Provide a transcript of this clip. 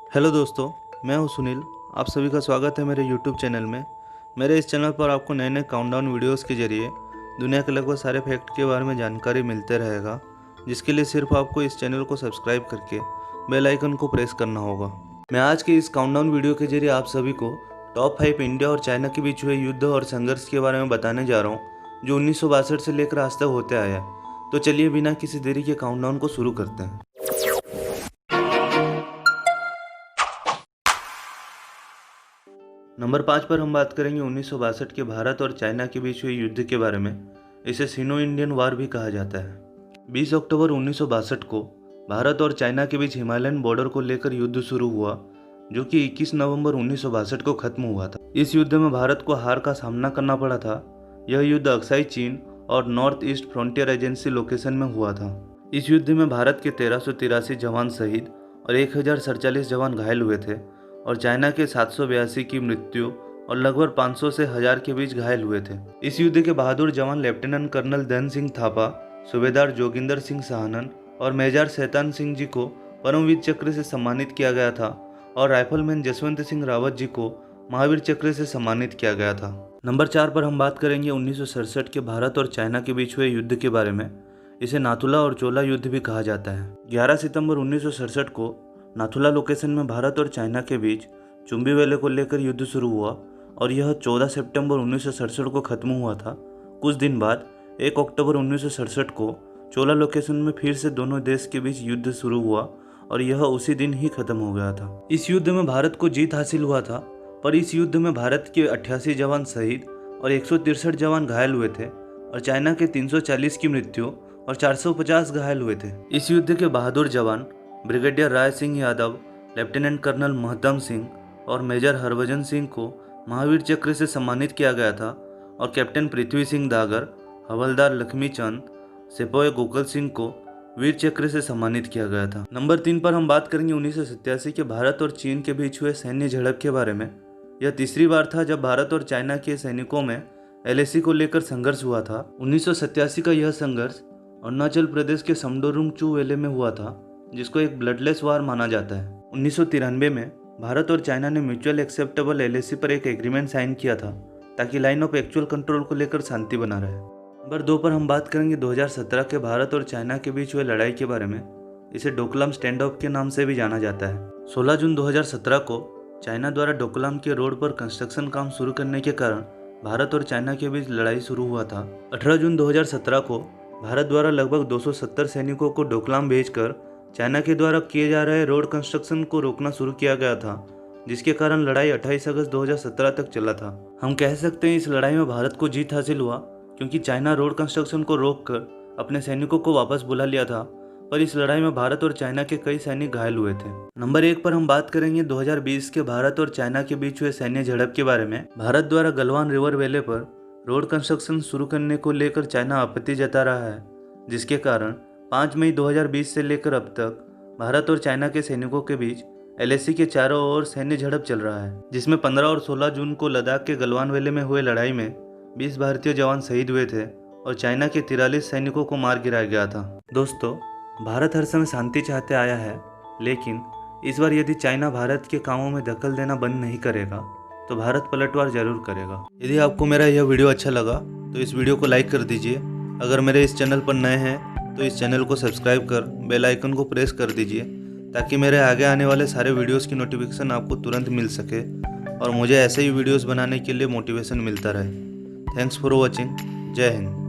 Hello दोस्तों, मैं हूं सुनील। आप सभी का स्वागत है मेरे यूट्यूब चैनल में। मेरे इस चैनल पर आपको नए नए काउंटडाउन वीडियोस के जरिए दुनिया के लगभग सारे फैक्ट के बारे में जानकारी मिलते रहेगा, जिसके लिए सिर्फ आपको इस चैनल को सब्सक्राइब करके बेल आइकन को प्रेस करना होगा। मैं आज के इस काउंटडाउन वीडियो के जरिए आप सभी को टॉप 5 इंडिया और चाइना के बीच हुए युद्ध और संघर्ष के बारे में बताने जा रहा हूँ, जो 1962 से लेकर आज तक होते आया है। तो चलिए बिना किसी देरी के काउंटडाउन को शुरू करते हैं। नंबर 5 पर हम बात करेंगे 1962 के भारत और चाइना के बीच हुए युद्ध के बारे में। इसे सिनो इंडियन वार भी कहा जाता है। 20 अक्टूबर 1962 को भारत और चाइना के बीच हिमालयन बॉर्डर को लेकर युद्ध शुरू हुआ, जो कि 21 नवंबर 1962 को खत्म हुआ था। इस युद्ध में भारत को हार का सामना करना पड़ा था। यह युद्ध अक्साई चीन और north east frontier agency location में हुआ था। इस युद्ध में भारत के 1383 जवान शहीद और 1047 जवान घायल हुए थे और चाइना के 782 की मृत्यु और लगभग 500 से 1000 के बीच घायल हुए थे। इस युद्ध के बहादुर जवान लेफ्टिनेंट कर्नल धन सिंह थापा, सूबेदार जोगिंदर सिंह साहनन और मेजर शैतान सिंह जी को परमवीर चक्र से सम्मानित किया गया था और राइफलमैन जसवंत सिंह रावत जी को महावीर चक्र से सम्मानित किया गया था। नंबर 4 पर हम बात करेंगे 1967 के भारत और चाइना के बीच हुए युद्ध के बारे में। इसे नाथुला और चोला युद्ध भी कहा जाता है। 11 सितंबर 1967 को नाथुला लोकेशन में भारत और चाइना के बीच चुंबी वैली को लेकर युद्ध शुरू हुआ और यह 14 सितंबर 1967 को खत्म हुआ था। कुछ दिन बाद 1 अक्टूबर 1967 को चोला लोकेशन में फिर से दोनों देश के बीच युद्ध शुरू हुआ और यह उसी दिन ही खत्म हो गया था। इस युद्ध में भारत को जीत हासिल हुआ था, पर इस युद्ध में भारत के 88 जवान शहीद और 163 जवान घायल हुए थे और चाइना के 340 की मृत्यु और 450 घायल हुए थे। इस युद्ध के बहादुर जवान brigadier Rai Singh Yadav, lieutenant colonel महतम Singh और मेजर हरभजन सिंह को महावीर चक्र से सम्मानित किया गया था और कैप्टन पृथ्वी सिंह दागर, हवलदार लक्ष्मी चंद, सिपाही गोकुल सिंह को वीर चक्र से सम्मानित किया गया था। नंबर 3 पर हम बात करेंगे 1987 के भारत और चीन के बीच हुए सैन्य झड़प के बारे में। यह तीसरी बार था जब भारत और चाइना के सैनिकों में एलएसी को लेकर संघर्ष हुआ था। 1987 का यह संघर्ष अरुणाचल प्रदेश के समडोरुंगचू वैली में हुआ था, जिसको एक ब्लडलेस वार माना जाता है। 1993 में भारत और चाइना ने म्यूचुअल एक्सेप्टेबल एलएसी पर एक एग्रीमेंट साइन किया था ताकि लाइन ऑफ एक्चुअल कंट्रोल को लेकर शांति बना रहे। नंबर 2 पर हम बात करेंगे 2017 के भारत और चाइना के बीच हुए लड़ाई के बारे में। इसे डोकलाम स्टैंड ऑफ के नाम से भी जाना जाता है। 16 जून 2017 को चाइना द्वारा डोकलाम के रोड पर कंस्ट्रक्शन काम शुरू करने के कारण भारत और चाइना के बीच लड़ाई शुरू हुआ था। 18 जून 2017 को भारत द्वारा लगभग 270 सैनिकों को डोकलाम भेजकर चाइना के द्वारा किए जा रहे रोड कंस्ट्रक्शन को रोकना शुरू किया गया था, जिसके कारण लड़ाई 28 अगस्त 2017 तक चला था। हम कह सकते हैं इस लड़ाई में भारत को जीत हासिल हुआ, क्योंकि चाइना रोड कंस्ट्रक्शन को रोककर अपने सैनिकों को वापस बुला लिया था, पर इस लड़ाई में भारत और चाइना के कई सैनिक घायल हुए थे। नंबर 1 पर हम बात करेंगे 2020 के भारत और चाइना के बीच हुए सैन्य झड़प के बारे में। भारत द्वारा गलवान रिवर वैली पर रोड कंस्ट्रक्शन शुरू करने को लेकर चाइना आपत्ति जता रहा है, जिसके कारण 5 मई 2020 से लेकर अब तक भारत और चाइना के सैनिकों के बीच एलएसी के चारों ओर सैन्य झड़प चल रहा है, जिसमें 15 और 16 जून को लद्दाख के गलवान वैली में हुए लड़ाई में 20 भारतीय जवान शहीद हुए थे और चाइना के 43 सैनिकों को मार गिराया गया था। दोस्तों, भारत हर समय शांति चाहते आया है, लेकिन इस बार यदि चाइना भारत के कामों में दखल देना बंद नहीं करेगा तो भारत पलटवार जरूर करेगा। यदि आपको मेरा यह वीडियो अच्छा लगा तो इस वीडियो को लाइक कर दीजिए। अगर मेरे इस चैनल पर नए हैं तो इस चैनल को सब्सक्राइब कर बेल आइकन को प्रेस कर दीजिए, ताकि मेरे आगे आने वाले सारे वीडियोस की नोटिफिकेशन आपको तुरंत मिल सके और मुझे ऐसे ही वीडियोस बनाने के लिए मोटिवेशन मिलता रहे। Thanks for watching. जय हिंद।